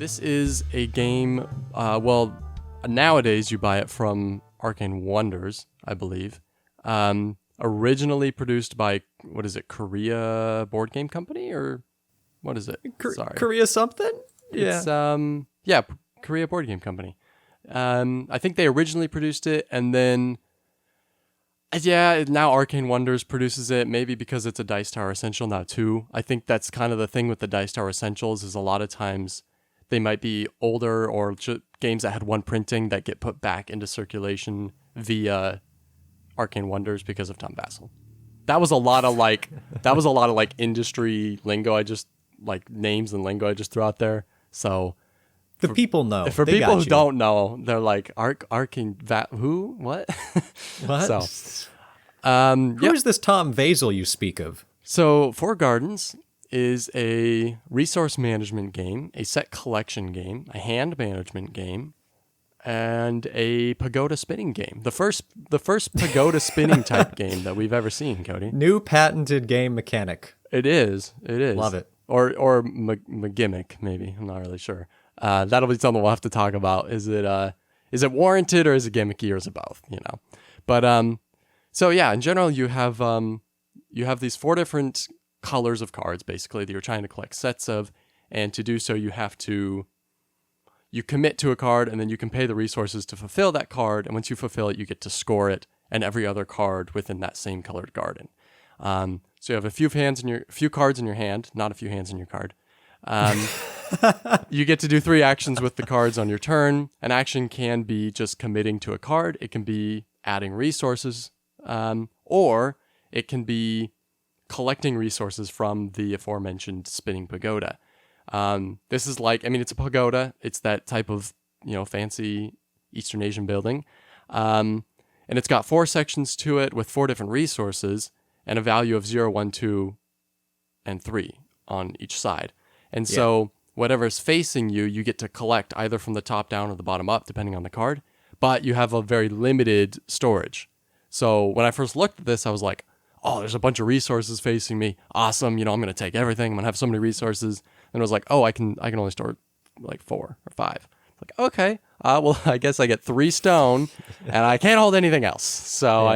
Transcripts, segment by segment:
This is a game, nowadays you buy it from Arcane Wonders, I believe. Originally produced by, Korea Board Game Company, or what is it? Sorry. Korea something? Yeah. It's, Korea Board Game Company. I think they originally produced it, and then, now Arcane Wonders produces it, maybe because it's a Dice Tower Essential now too. I think that's kind of the thing with the Dice Tower Essentials, is a lot of times they might be older or games that had one printing that get put back into circulation via Arcane Wonders because of Tom Vassell. That was a lot of industry lingo, names and lingo I just threw out there. So people know. For people who don't know, they're like, Arcane who? What? What? So, who is this Tom Vassell you speak of? So, Four Gardens is a resource management game, a set collection game, a hand management game, and a pagoda spinning game. The first pagoda spinning type game that we've ever seen, Cody. New patented game mechanic. It is. Love it. Or gimmick, maybe. I'm not really sure. That'll be something we'll have to talk about. Is it warranted, or is it gimmicky, or is it both? But in general, you have these 4 different colors of cards, basically, that you're trying to collect sets of, and to do so, you commit to a card, and then you can pay the resources to fulfill that card, and once you fulfill it, you get to score it and every other card within that same colored garden. So you have a few cards in your hand, not a few hands in your card. You get to do 3 actions with the cards on your turn. An action can be just committing to a card. It can be adding resources, or it can be collecting resources from the aforementioned spinning pagoda. This is it's a pagoda. It's that type of, fancy Eastern Asian building. And it's got 4 sections to it with 4 different resources and a value of 0, 1, 2, and 3 on each side. And so whatever's facing you, you get to collect either from the top down or the bottom up, depending on the card. But you have a very limited storage. So when I first looked at this, I was like, oh, there's a bunch of resources facing me. Awesome. I'm going to take everything. I'm going to have so many resources. And I was like, oh, I can only store 4 or 5. Like, okay, I guess I get 3 stone and I can't hold anything else. So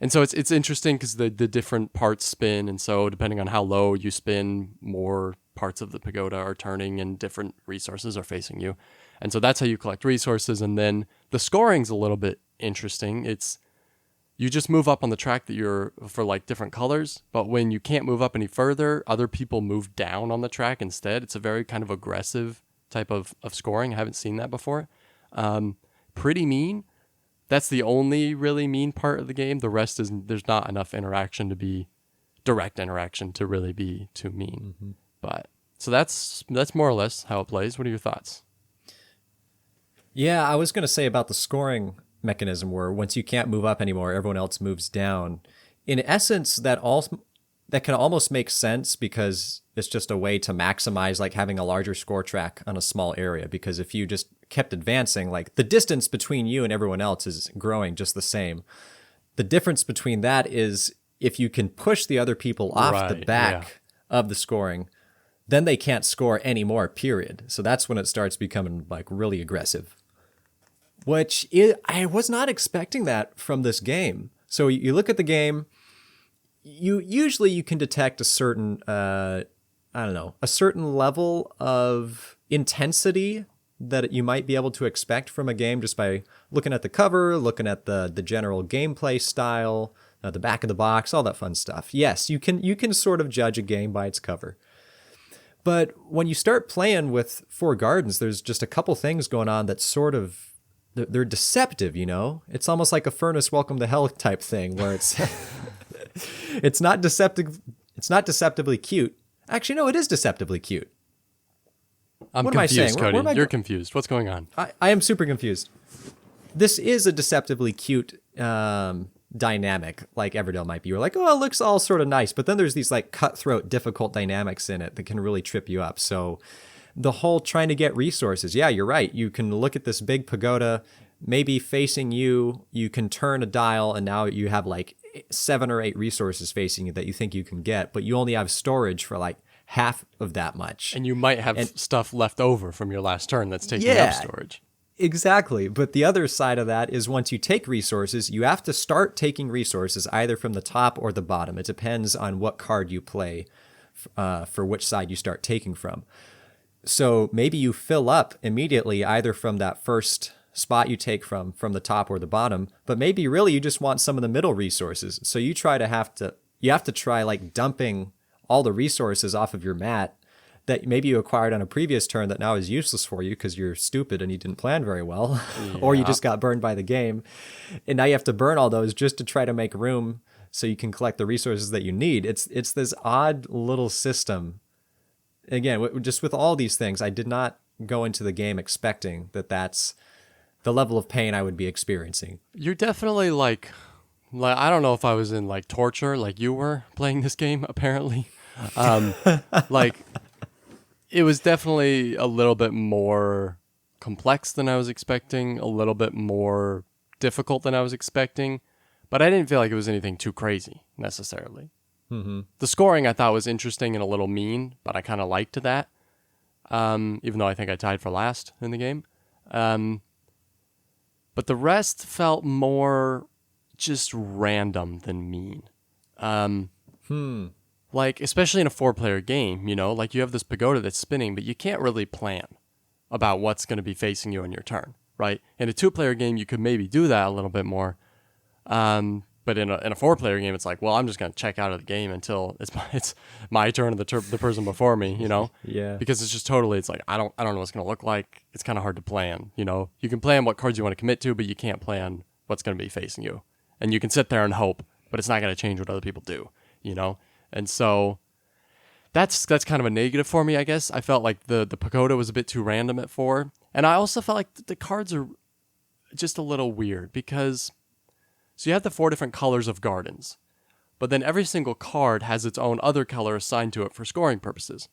and so it's interesting because the different parts spin. And so depending on how low you spin, more parts of the pagoda are turning and different resources are facing you. And so that's how you collect resources. And then the scoring's a little bit interesting. You just move up on the track that you're for different colors, but when you can't move up any further, other people move down on the track instead. It's a very kind of aggressive type of scoring. I haven't seen that before. Pretty mean. That's the only really mean part of the game. The rest there's not enough interaction to be direct interaction to really be too mean. Mm-hmm. But so that's more or less how it plays. What are your thoughts? Yeah, I was going to say about the scoring mechanism where once you can't move up anymore, everyone else moves down. In essence, that can almost make sense because it's just a way to maximize having a larger score track on a small area. Because if you just kept advancing, the distance between you and everyone else is growing just the same. The difference between that is if you can push the other people off the back of the scoring, then they can't score anymore, period. So that's when it starts becoming really aggressive. I was not expecting that from this game. So you look at the game, you can detect a certain, a certain level of intensity that you might be able to expect from a game just by looking at the cover, looking at the general gameplay style, the back of the box, all that fun stuff. Yes, you can sort of judge a game by its cover. But when you start playing with Four Gardens, there's just a couple things going on that sort of, they're deceptive, It's almost like a Furnace Welcome to Hell type thing where it's not deceptive. It's not deceptively cute. Actually, no, it is deceptively cute. I'm what confused, am I saying? Cody. You're confused. What's going on? I am super confused. This is a deceptively cute dynamic, like Everdell might be. You're like, oh, it looks all sort of nice. But then there's these cutthroat, difficult dynamics in it that can really trip you up. So the whole trying to get resources. Yeah, you're right. You can look at this big pagoda, maybe facing you. You can turn a dial and now you have 7 or 8 resources facing you that you think you can get, but you only have storage for half of that much. And you might have stuff left over from your last turn that's taking up storage. Exactly. But the other side of that is once you take resources, you have to start taking resources either from the top or the bottom. It depends on what card you play for which side you start taking from. So maybe you fill up immediately either from that first spot you take from the top or the bottom, but maybe really you just want some of the middle resources. So you have to try like dumping all the resources off of your mat that maybe you acquired on a previous turn that now is useless for you because you're stupid and you didn't plan very well, or you just got burned by the game. And now you have to burn all those just to try to make room so you can collect the resources that you need. It's this odd little system. Again, just with all these things, I did not go into the game expecting that that's the level of pain I would be experiencing. You're definitely like I don't know if I was in like torture like you were playing this game, apparently. Like, it was definitely a little bit more complex than I was expecting, a little bit more difficult than I was expecting, but I didn't feel like it was anything too crazy necessarily. Mm-hmm. The scoring I thought was interesting and a little mean, but I kind of liked that, even though I think I tied for last in the game. But the rest felt more just random than mean. Like, especially in a 4-player game, you know, like you have this pagoda that's spinning, but you can't really plan about what's going to be facing you on your turn, right? In a 2-player game, you could maybe do that a little bit more. But in a 4-player game, it's like, well, I'm just going to check out of the game until it's my turn and the person before me, you know? Yeah. Because it's just totally, it's like, I don't know what it's going to look like. It's kind of hard to plan, you know? You can plan what cards you want to commit to, but you can't plan what's going to be facing you. And you can sit there and hope, but it's not going to change what other people do, you know? And so that's kind of a negative for me, I guess. I felt like the pagoda was a bit too random at 4. And I also felt like the cards are just a little weird because, so you have the 4 different colors of gardens, but then every single card has its own other color assigned to it for scoring purposes.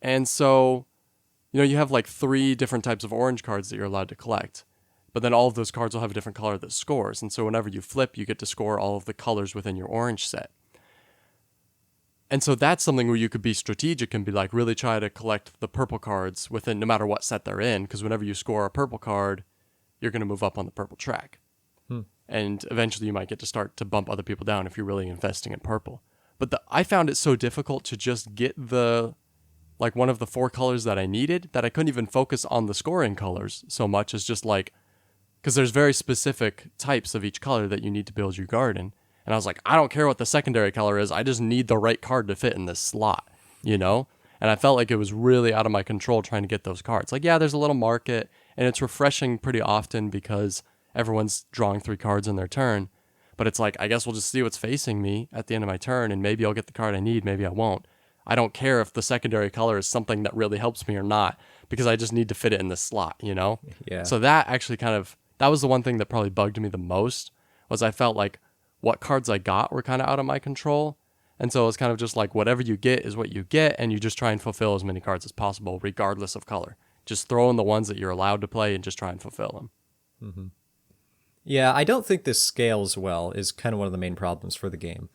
And so, you know, you have like 3 different types of orange cards that you're allowed to collect, but then all of those cards will have a different color that scores. And so whenever you flip, you get to score all of the colors within your orange set. And so that's something where you could be strategic and be like, really try to collect the purple cards within no matter what set they're in, because whenever you score a purple card, you're going to move up on the purple track. And eventually you might get to start to bump other people down if you're really investing in purple. But I found it so difficult to just get like one of the 4 colors that I needed that I couldn't even focus on the scoring colors so much as just like, because there's very specific types of each color that you need to build your garden. And I was like, I don't care what the secondary color is. I just need the right card to fit in this slot, you know? And I felt like it was really out of my control trying to get those cards. Like, yeah, there's a little market, and it's refreshing pretty often because everyone's drawing 3 cards in their turn. But it's like, I guess we'll just see what's facing me at the end of my turn, and maybe I'll get the card I need, maybe I won't. I don't care if the secondary color is something that really helps me or not, because I just need to fit it in this slot, you know? Yeah. So that actually that was the one thing that probably bugged me the most, was I felt like what cards I got were kind of out of my control. And so it's kind of just like whatever you get is what you get, and you just try and fulfill as many cards as possible, regardless of color. Just throw in the ones that you're allowed to play and just try and fulfill them. Mm-hmm. Yeah, I don't think this scales well is kind of one of the main problems for the game.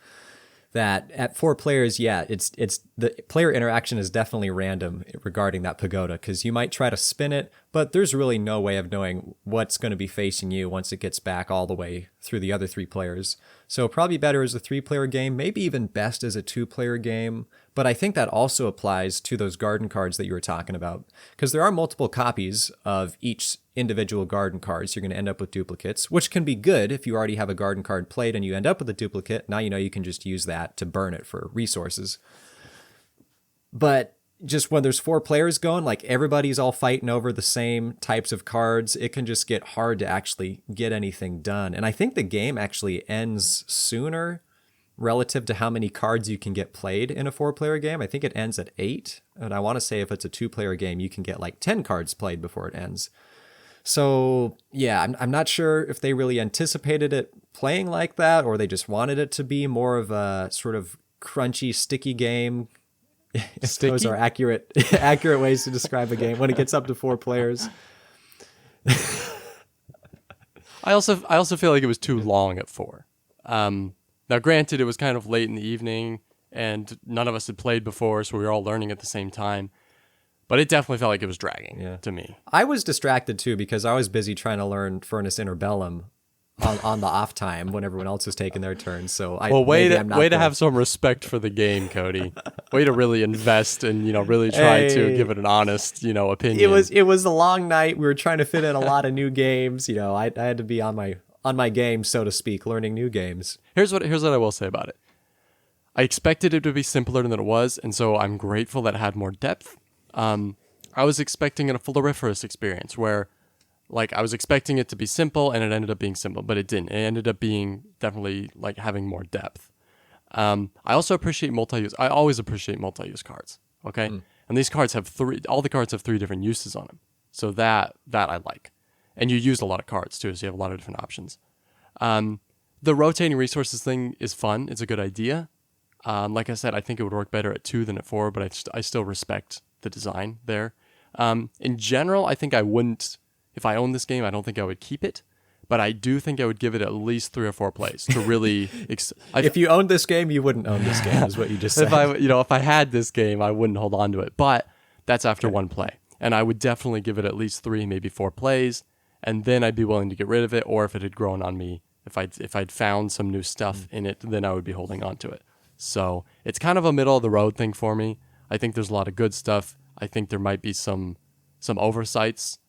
That at 4 players, yeah, it's the player interaction is definitely random regarding that pagoda, because you might try to spin it, but there's really no way of knowing what's going to be facing you once it gets back all the way through the other 3 players. So probably better as a 3-player game, maybe even best as a 2-player game. But I think that also applies to those garden cards that you were talking about, because there are multiple copies of each individual garden cards. You're going to end up with duplicates, which can be good if you already have a garden card played and you end up with a duplicate. Now you know you can just use that to burn it for resources. But just when there's 4 players going, like everybody's all fighting over the same types of cards, it can just get hard to actually get anything done. And I think the game actually ends sooner relative to how many cards you can get played in a 4-player game. I think it ends at 8. And I want to say if it's a 2-player game, you can get like 10 cards played before it ends. So yeah, I'm not sure if they really anticipated it playing like that, or they just wanted it to be more of a sort of crunchy, sticky game. If those are accurate ways to describe a game when it gets up to 4 players. I also feel like it was too long at 4. Now, granted, it was kind of late in the evening, and none of us had played before, so we were all learning at the same time. But it definitely felt like it was dragging to me. I was distracted too because I was busy trying to learn Furnace Interbellum on the off time when everyone else was taking their turn. So way to have some respect for the game, Cody. Way to really invest and really try to give it an honest opinion. It was a long night. We were trying to fit in a lot of new games. I had to be on my game, so to speak, learning new games. Here's what I will say about it. I expected it to be simpler than it was, and so I'm grateful that it had more depth. I was expecting a floriferous experience where, like, I was expecting it to be simple, and it ended up being simple, but it didn't. It ended up being definitely like having more depth. I also appreciate multi-use. I always appreciate multi-use cards. Okay, and these cards have all the cards have 3 different uses on them, so that I like. And you use a lot of cards too, so you have a lot of different options. The rotating resources thing is fun. It's a good idea. Like I said, I think it would work better at 2 than at 4, but I still respect the design there. In general, I think I wouldn't, if I owned this game, I don't think I would keep it, but I do think I would give it at least 3 or 4 plays to really... If you owned this game, you wouldn't own this game, is what you just said. If I had this game, I wouldn't hold on to it, but that's after 1 play. And I would definitely give it at least 3, maybe 4 plays, and then I'd be willing to get rid of it, or if it had grown on me, if I'd found some new stuff in it, then I would be holding on to it. So it's kind of a middle of the road thing for me. I think there's a lot of good stuff. I think there might be some oversights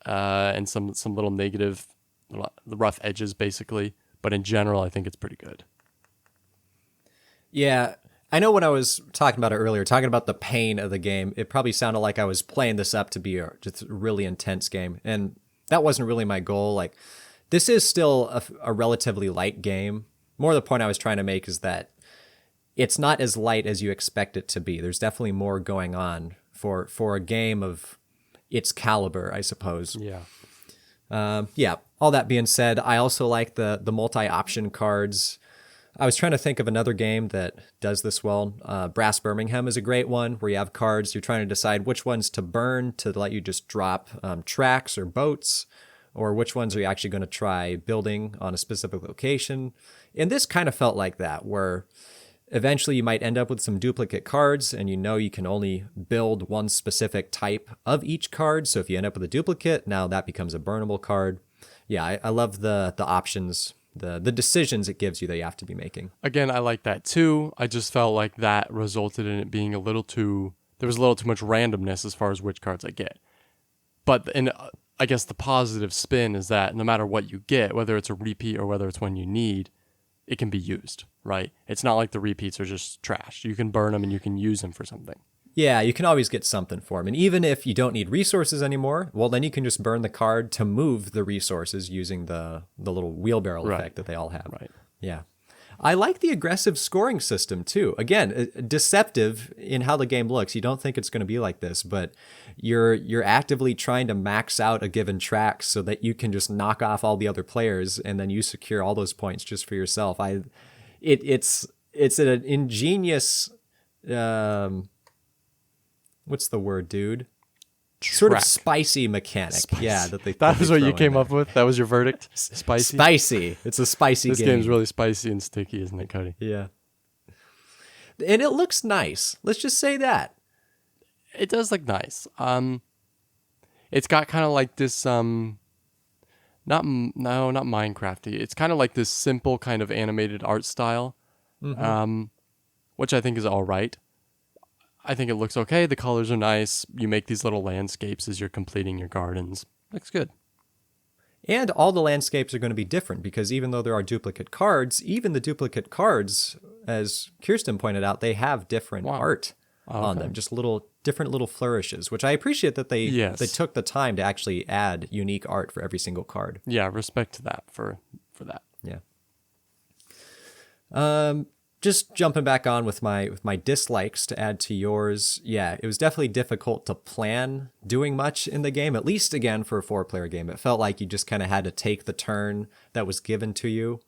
and some little negative, the rough edges basically. But in general, I think it's pretty good. Yeah, I know when I was talking about it earlier, talking about the pain of the game, it probably sounded like I was playing this up to be just a really intense game. And that wasn't really my goal. Like, this is still a relatively light game. More the point I was trying to make is that it's not as light as you expect it to be. There's definitely more going on for a game of its caliber, I suppose. Yeah. All that being said, I also like the multi-option cards. I was trying to think of another game that does this well. Brass Birmingham is a great one where you have cards. You're trying to decide which ones to burn to let you just drop tracks or boats, or which ones are you actually going to try building on a specific location. And this kind of felt like that, where eventually you might end up with some duplicate cards, and you can only build one specific type of each card. So if you end up with a duplicate, now that becomes a burnable card. Yeah, I love the options, the decisions it gives you that you have to be making. Again, I like that too. I just felt like that resulted in it being there was a little too much randomness as far as which cards I get. But I guess the positive spin is that no matter what you get, whether it's a repeat or whether it's one you need, it can be used, right? It's not like the repeats are just trash. You can burn them and you can use them for something. Yeah, you can always get something for them. And even if you don't need resources anymore, well, then you can just burn the card to move the resources using the little wheelbarrow effect that they all have. Right. Yeah. I like the aggressive scoring system too. Again, deceptive in how the game looks. You don't think it's going to be like this, but you're actively trying to max out a given track so that you can just knock off all the other players and then you secure all those points just for yourself. It's an ingenious, what's the word, dude? Sort of spicy mechanic. Yeah, that was what you came up with. That was your verdict. Spicy. Spicy. It's a spicy game. This game's really spicy and sticky, isn't it, Cody? Yeah. And it looks nice. Let's just say that. It does look nice. It's got kind of like this not Minecrafty. It's kind of like this simple kind of animated art style. Which I think is all right. I think it looks okay. The colors are nice. You make these little landscapes as you're completing your gardens. Looks good. And all the landscapes are going to be different because even though there are duplicate cards, even the duplicate cards, as Kirsten pointed out, they have different art on them. Just different little flourishes, which I appreciate that they took the time to actually add unique art for every single card. Yeah, respect to that for that. Yeah. Just jumping back on with my dislikes to add to yours. Yeah, it was definitely difficult to plan doing much in the game, at least again for a 4-player game. It felt like you just kind of had to take the turn that was given to you.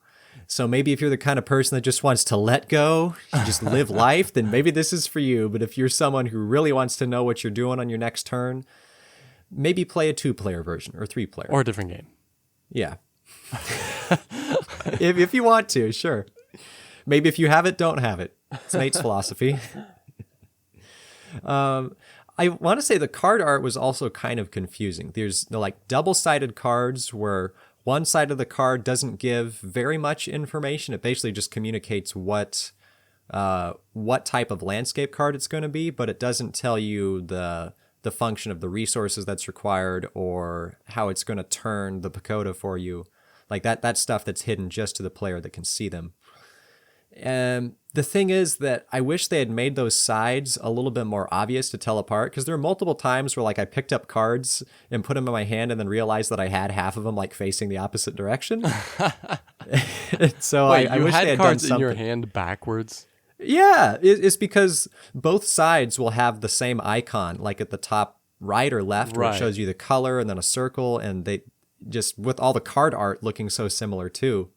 So maybe if you're the kind of person that just wants to let go, you just live life, then maybe this is for you. But if you're someone who really wants to know what you're doing on your next turn, maybe play a 2-player version or 3-player. Or a different game. Yeah. if you want to, sure. Maybe if you have it, don't have it. It's Nate's philosophy. I want to say the card art was also kind of confusing. There's like double-sided cards where one side of the card doesn't give very much information. It basically just communicates what type of landscape card it's going to be, but it doesn't tell you the function of the resources that's required or how it's going to turn the pagoda for you. Like that stuff that's hidden just to the player that can see them. And the thing is that I wish they had made those sides a little bit more obvious to tell apart, because there are multiple times where like I picked up cards and put them in my hand and then realized that I had half of them like facing the opposite direction. So Wait, I you wish had they had cards done something. in your hand backwards? Yeah, it's because both sides will have the same icon, like at the top right or left, where it Right. shows you the color and then a circle, and they just with all the card art looking so similar too.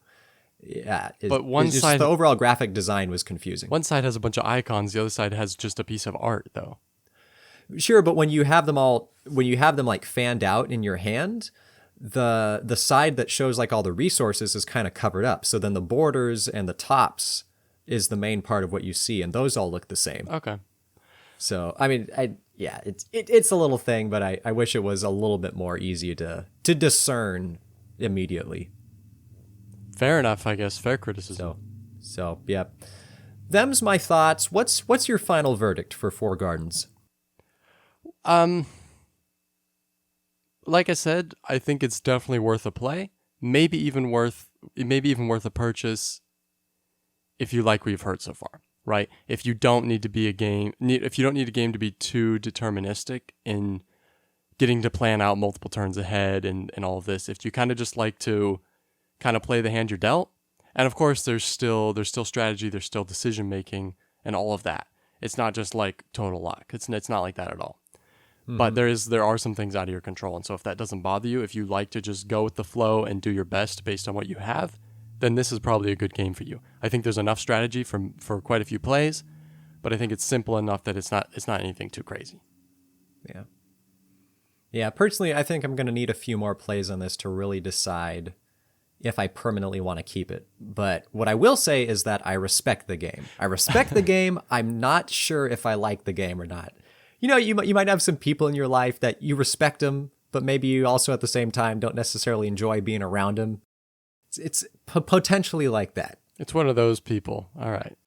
Yeah, But one it's just side- the overall graphic design was confusing. One side has a bunch of icons, the other side has just a piece of art, though. Sure, but when you have them like fanned out in your hand, the side that shows like all the resources is kind of covered up. So then the borders and the tops is the main part of what you see, and those all look the same. Okay. So I mean, it's a little thing, but I wish it was a little bit more easy to discern immediately. Fair enough, I guess. Fair criticism. So yeah, them's my thoughts. What's your final verdict for Four Gardens? Like I said, I think it's definitely worth a play. Maybe even worth a purchase if you like what you've heard so far, right? If you don't need a game to be too deterministic in getting to plan out multiple turns ahead and all of this, if you kind of just like to kind of play the hand you're dealt, and of course there's still strategy, there's still decision making and all of that. It's not just like total luck. It's not like that at all. But there are some things out of your control. And so if that doesn't bother you, if you like to just go with the flow and do your best based on what you have, then this is probably a good game for you. I think there's enough strategy for quite a few plays, but I think it's simple enough that it's not anything too crazy. Yeah. Yeah, personally, I think I'm going to need a few more plays on this to really decide if I permanently want to keep it. But what I will say is that I respect the game. I respect the game. I'm not sure if I like the game or not. You know, you might have some people in your life that you respect them, but maybe you also at the same time don't necessarily enjoy being around them. It's potentially like that. It's one of those people. All right.